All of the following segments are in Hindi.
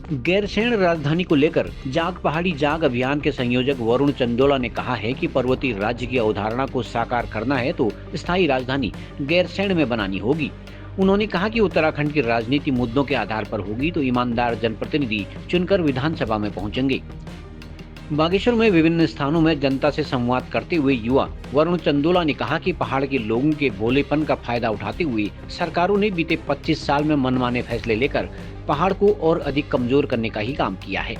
गैरसैंण राजधानी को लेकर जाग पहाड़ी जाग अभियान के संयोजक वरुण चंदोला ने कहा है कि पर्वतीय राज्य की अवधारणा को साकार करना है तो स्थायी राजधानी गैरसैंण में बनानी होगी। उन्होंने कहा कि उत्तराखंड की राजनीति मुद्दों के आधार पर होगी तो ईमानदार जनप्रतिनिधि चुनकर विधानसभा में पहुंचेंगे। बागेश्वर में विभिन्न स्थानों में जनता से संवाद करते हुए युवा वरुण चंदोला ने कहा कि पहाड़ के लोगों के भोलेपन का फायदा उठाते हुए सरकारों ने बीते 25 साल में मनमाने फैसले लेकर पहाड़ को और अधिक कमजोर करने का ही काम किया है।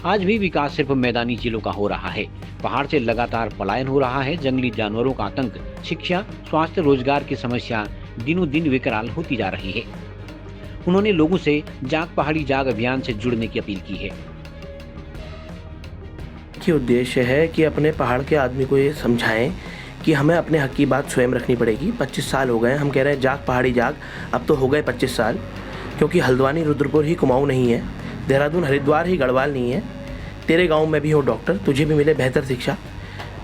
आज भी विकास सिर्फ मैदानी जिलों का हो रहा है। पहाड़ से लगातार पलायन हो रहा है। जंगली जानवरों का आतंक, शिक्षा, स्वास्थ्य, रोजगार की समस्या दिनों दिन विकराल होती जा रही है। उन्होंने लोगों से जाग पहाड़ी जाग अभियान से जुड़ने की अपील की है। मुख्य उद्देश्य है कि अपने पहाड़ के आदमी को ये समझाएं कि हमें अपने हक की बात स्वयं रखनी पड़ेगी। 25 साल हो गए, हम कह रहे हैं जाग पहाड़ी जाग, अब तो हो गए 25 साल, क्योंकि हल्द्वानी रुद्रपुर ही कुमाऊं नहीं है, देहरादून हरिद्वार ही गढ़वाल नहीं है। तेरे गांव में भी हो डॉक्टर, तुझे भी मिले बेहतर शिक्षा।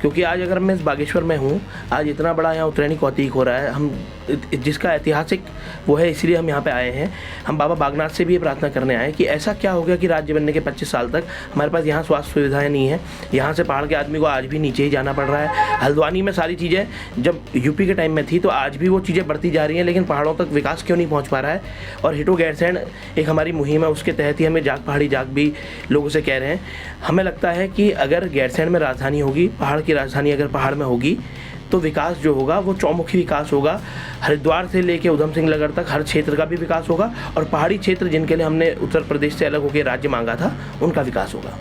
क्योंकि आज अगर मैं इस बागेश्वर में हूँ, आज इतना बड़ा यहाँ उत्तरायणी कौतिक हो रहा है, हम जिसका ऐतिहासिक वो है, इसलिए हम यहाँ पे आए हैं। हम बाबा बागनाथ से भी ये प्रार्थना करने आए कि ऐसा क्या हो गया कि राज्य बनने के 25 साल तक हमारे पास यहाँ स्वास्थ्य सुविधाएं नहीं है। यहाँ से पहाड़ के आदमी को आज भी नीचे ही जाना पड़ रहा है। हल्द्वानी में सारी चीज़ें जब यूपी के टाइम में थी तो आज भी वो चीज़ें बढ़ती जा रही हैं, लेकिन पहाड़ों तक विकास क्यों नहीं पहुँच पा रहा है। और हिटो गैरसैंण एक हमारी मुहिम है, उसके तहत ही हमें जाग पहाड़ी जाग भी लोगों से कह रहे हैं। हमें लगता है कि अगर गैरसैंण में राजधानी होगी, पहाड़ की राजधानी अगर पहाड़ में होगी, तो विकास जो होगा वो चौमुखी विकास होगा। हरिद्वार से लेके उधम सिंह नगर तक हर क्षेत्र का भी विकास होगा, और पहाड़ी क्षेत्र जिनके लिए हमने उत्तर प्रदेश से अलग होकर राज्य मांगा था, उनका विकास होगा।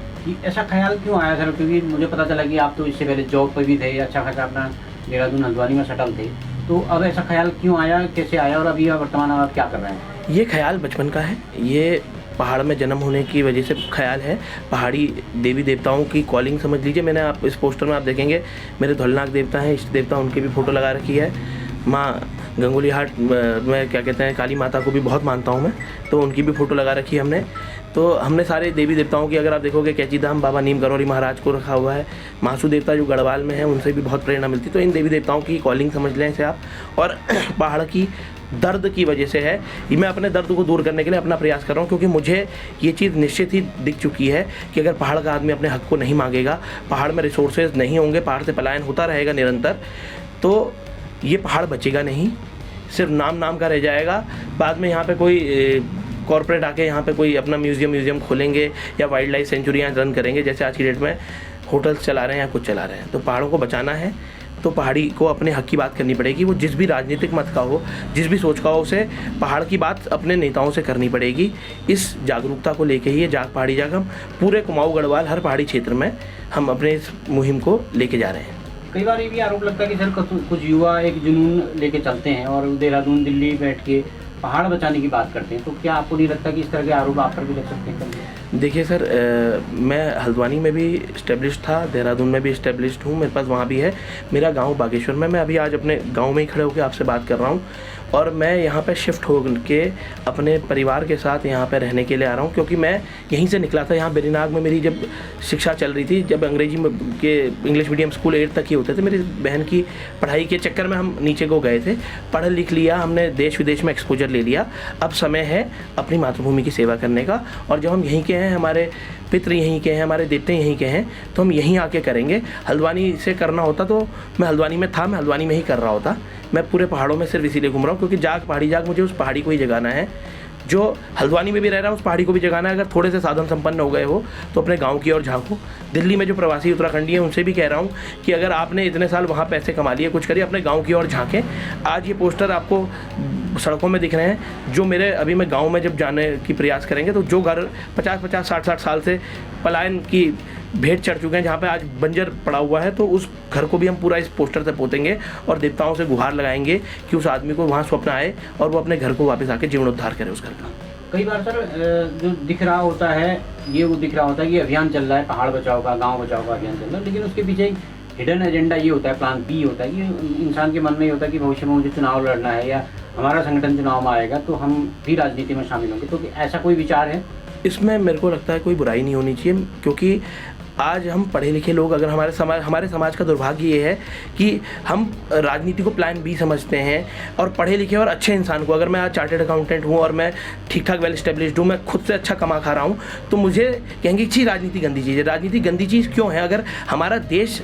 ऐसा ख्याल क्यों आया सर? क्योंकि मुझे पता चला कि आप तो इससे पहले जॉब पर भी थे, अच्छा खासा अपना देहरादून हल्द्वानी में सेटल थे, तो अब ऐसा ख्याल क्यों आया, कैसे आया, और अभी वर्तमान आप क्या कर रहे हैं? ये ख्याल बचपन का है, ये पहाड़ में जन्म होने की वजह से ख्याल है। पहाड़ी देवी देवताओं की कॉलिंग समझ लीजिए। मैंने आप इस पोस्टर में आप देखेंगे मेरे धौलनाग देवता हैं, इष्ट देवता, उनकी भी फ़ोटो लगा रखी है। माँ गंगोली हाट में क्या कहते हैं, काली माता को भी बहुत मानता हूँ मैं, तो उनकी भी फ़ोटो लगा रखी है हमने। तो हमने सारे देवी देवताओं की, अगर आप देखोगे कैची धाम बाबा नीम करौरी महाराज को रखा हुआ है। महासू देवता जो गढ़वाल में है, उनसे भी बहुत प्रेरणा मिलती। तो इन देवी देवताओं की कॉलिंग समझ लें इसे आप। और पहाड़ की दर्द की वजह से है, मैं अपने दर्द को दूर करने के लिए अपना प्रयास कर रहा हूँ, क्योंकि मुझे ये चीज़ निश्चित ही दिख चुकी है कि अगर पहाड़ का आदमी अपने हक को नहीं मांगेगा, पहाड़ में रिसोर्सेज नहीं होंगे, पहाड़ से पलायन होता रहेगा निरंतर, तो ये पहाड़ बचेगा नहीं, सिर्फ नाम का रह जाएगा। बाद में यहाँ पे कोई कॉरपोरेट आके यहाँ पे कोई अपना म्यूज़ियम खोलेंगे या वाइल्ड लाइफ सेंचुरियाँ रन करेंगे, जैसे आज की डेट में होटल्स चला रहे हैं या कुछ चला रहे हैं। तो पहाड़ों को बचाना है तो पहाड़ी को अपने हक की बात करनी पड़ेगी। वो जिस भी राजनीतिक मत का हो, जिस भी सोच का हो, उसे पहाड़ की बात अपने नेताओं से करनी पड़ेगी। इस जागरूकता को लेके ही ये जाग पहाड़ी जाग हम पूरे कुमाऊं गढ़वाल हर पहाड़ी क्षेत्र में हम अपने इस मुहिम को लेके जा रहे हैं। कई बार ये भी आरोप लगता है कि सर कुछ युवा एक जुनून लेके चलते हैं और देहरादून दिल्ली बैठ के पहाड़ बचाने की बात करते हैं, तो क्या आपको नहीं लगता कि इस तरह के आरोप आप पर भी लग सकते हैं? देखिए सर, मैं हल्द्वानी में भी इस्टेब्लिश था, देहरादून में भी इस्टेब्लिश्ड हूँ, मेरे पास वहाँ भी है। मेरा गांव बागेश्वर में, मैं अभी आज अपने गांव में ही खड़े होकर आपसे बात कर रहा हूँ। और मैं यहाँ पे शिफ्ट हो के अपने परिवार के साथ यहाँ पे रहने के लिए आ रहा हूँ, क्योंकि मैं यहीं से निकला था। यहाँ बेरीनाग में मेरी जब शिक्षा चल रही थी, जब अंग्रेजी में के इंग्लिश मीडियम स्कूल 8 तक ही होते थे, मेरी बहन की पढ़ाई के चक्कर में हम नीचे को गए थे, पढ़ लिख लिया हमने, देश विदेश में एक्सपोजर ले लिया। अब समय है अपनी मातृभूमि की सेवा करने का, और जब हम यहीं के हैं, हमारे पितृ यहीं के हैं, हमारे देवते यहीं के हैं, तो हम यहीं आके करेंगे। हल्द्वानी से करना होता तो मैं हल्द्वानी में था, मैं हल्द्वानी में ही कर रहा होता। मैं पूरे पहाड़ों में सिर्फ इसीलिए घूम रहा हूँ क्योंकि जाग पहाड़ी जाग, मुझे उस पहाड़ी को ही जगाना है जो हल्द्वानी में भी रह रहा है, उस पहाड़ी को भी जगाना है। अगर थोड़े से साधन संपन्न हो गए हो तो अपने गांव की ओर झांको। दिल्ली में जो प्रवासी उत्तराखंडी हैं उनसे भी कह रहा हूँ कि अगर आपने इतने साल वहाँ पैसे कमा लिए, कुछ करिए, अपने गाँव की ओर झाँकें। आज ये पोस्टर आपको सड़कों में दिख रहे हैं, जो मेरे अभी मैं गांव में जब जाने की प्रयास करेंगे तो जो घर 50-50, 60-60 साल से पलायन की भेंट चढ़ चुके हैं, जहाँ पे आज बंजर पड़ा हुआ है, तो उस घर को भी हम पूरा इस पोस्टर से पोतेंगे और देवताओं से गुहार लगाएंगे कि उस आदमी को वहाँ स्वप्न आए और वो अपने घर को वापस आके जीर्णोद्धार करे उस घर का। कई बार सर जो दिख रहा होता है, ये वो दिख रहा होता है कि अभियान चल रहा है, पहाड़ बचाओ का, गाँव बचाओ का अभियान चल रहा है, लेकिन उसके पीछे एक हिडन एजेंडा ये होता है, प्लान बी होता है कि इंसान के मन में ये होता है कि भविष्य में मुझे चुनाव लड़ना है या हमारा संगठन चुनाव में आएगा तो हम भी राजनीति में शामिल होंगे। तो ऐसा कोई विचार है? इसमें मेरे को लगता है कोई बुराई नहीं होनी चाहिए, क्योंकि आज हम पढ़े लिखे लोग अगर हमारे समाज का दुर्भाग्य ये है कि हम राजनीति को प्लान बी समझते हैं, और पढ़े लिखे और अच्छे इंसान को, अगर मैं आज चार्टेड अकाउंटेंट हूँ और मैं ठीक ठाक वेल एस्टेब्लिश्ड हूँ, मैं खुद से अच्छा कमा खा रहा हूँ, तो मुझे कहेंगे छी राजनीति गंदी चीज़ है। राजनीति गंदी चीज़ क्यों है? अगर हमारा देश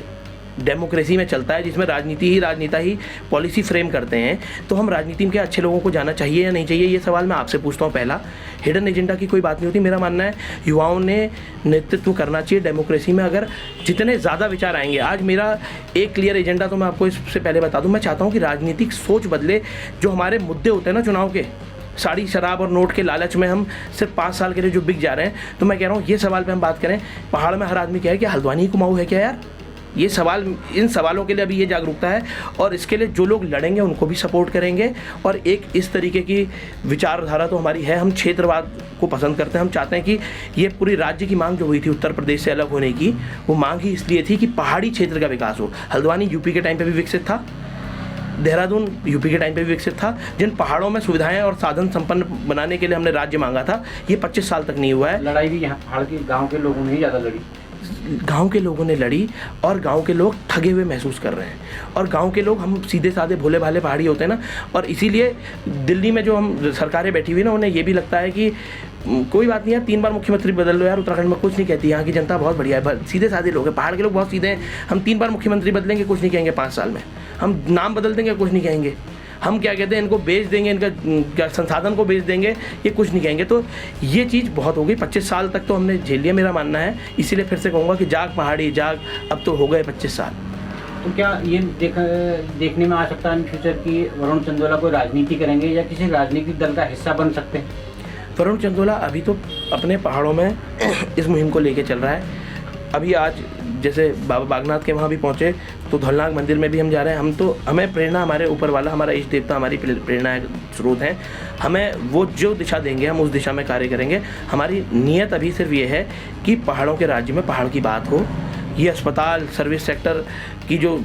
डेमोक्रेसी में चलता है जिसमें राजनीता ही पॉलिसी फ्रेम करते हैं, तो हम राजनीति के अच्छे लोगों को जाना चाहिए या नहीं चाहिए, ये सवाल मैं आपसे पूछता हूँ। पहला, हिडन एजेंडा की कोई बात नहीं होती। मेरा मानना है युवाओं ने नेतृत्व करना चाहिए डेमोक्रेसी में। अगर जितने ज़्यादा विचार आएंगे, आज मेरा एक क्लियर एजेंडा तो मैं आपको इससे पहले बता दूँ, मैं चाहता हूँ कि राजनीतिक सोच बदले। जो हमारे मुद्दे होते हैं ना चुनाव के, साड़ी शराब और नोट के लालच में हम सिर्फ 5 साल के लिए जो बिक जा रहे हैं, तो मैं कह रहा हूँ ये सवाल पे हम बात करें। पहाड़ में हर आदमी क्या है कि हल्द्वानी कुमाऊँ है क्या यार? ये सवाल, इन सवालों के लिए अभी ये जागरूकता है, और इसके लिए जो लोग लड़ेंगे उनको भी सपोर्ट करेंगे। और एक इस तरीके की विचारधारा तो हमारी है, हम क्षेत्रवाद को पसंद करते हैं। हम चाहते हैं कि ये पूरी राज्य की मांग जो हुई थी उत्तर प्रदेश से अलग होने की, वो मांग ही इसलिए थी कि पहाड़ी क्षेत्र का विकास हो। हल्द्वानी यूपी के टाइम पे भी विकसित था, देहरादून यूपी के टाइम पे भी विकसित था। जिन पहाड़ों में सुविधाएं और साधन संपन्न बनाने के लिए हमने राज्य मांगा था, ये 25 साल तक नहीं हुआ है। लड़ाई भी यहाँ पहाड़ के गाँव के लोगों ने ही ज़्यादा लड़ी। गांव के लोगों ने लड़ी, और गांव के लोग ठगे हुए महसूस कर रहे हैं। और गांव के लोग, हम सीधे साधे भोले भाले पहाड़ी होते हैं ना, और इसीलिए दिल्ली में जो हम सरकारें बैठी हुई ना, उन्हें ये भी लगता है कि कोई बात नहीं यार, 3 बार मुख्यमंत्री बदल लो यार, उत्तराखंड में कुछ नहीं कहती, यहाँ की जनता बहुत बढ़िया है। सीधे साधे लोग हैं, पहाड़ के लोग बहुत सीधे हैं। हम 3 बार मुख्यमंत्री बदलेंगे, कुछ नहीं कहेंगे 5 साल में। हम नाम बदल देंगे, कुछ नहीं कहेंगे। हम क्या कहते हैं, इनको बेच देंगे, इनका क्या संसाधन को बेच देंगे, ये कुछ नहीं कहेंगे। तो ये चीज़ बहुत हो गई। 25 साल तक तो हमने झेल लिया, मेरा मानना है। इसीलिए फिर से कहूँगा कि जाग पहाड़ी जाग, अब तो हो गए 25 साल। तो क्या ये देखने में आ सकता है इन फ्यूचर की वरुण चंदोला कोई राजनीति करेंगे या किसी राजनीतिक दल का हिस्सा बन सकते हैं? वरुण चंदोला अभी तो अपने पहाड़ों में इस मुहिम को लेके चल रहा है। अभी आज जैसे बाबा बागनाथ के वहाँ भी पहुँचे, तो धौलनाग मंदिर में भी हम जा रहे हैं। हम तो, हमें प्रेरणा हमारे ऊपर वाला, हमारा इष्ट देवता हमारी प्रेरणा स्रोत हैं। हमें वो जो दिशा देंगे हम उस दिशा में कार्य करेंगे। हमारी नीयत अभी सिर्फ ये है कि पहाड़ों के राज्य में पहाड़ की बात हो। ये अस्पताल, सर्विस सेक्टर की जो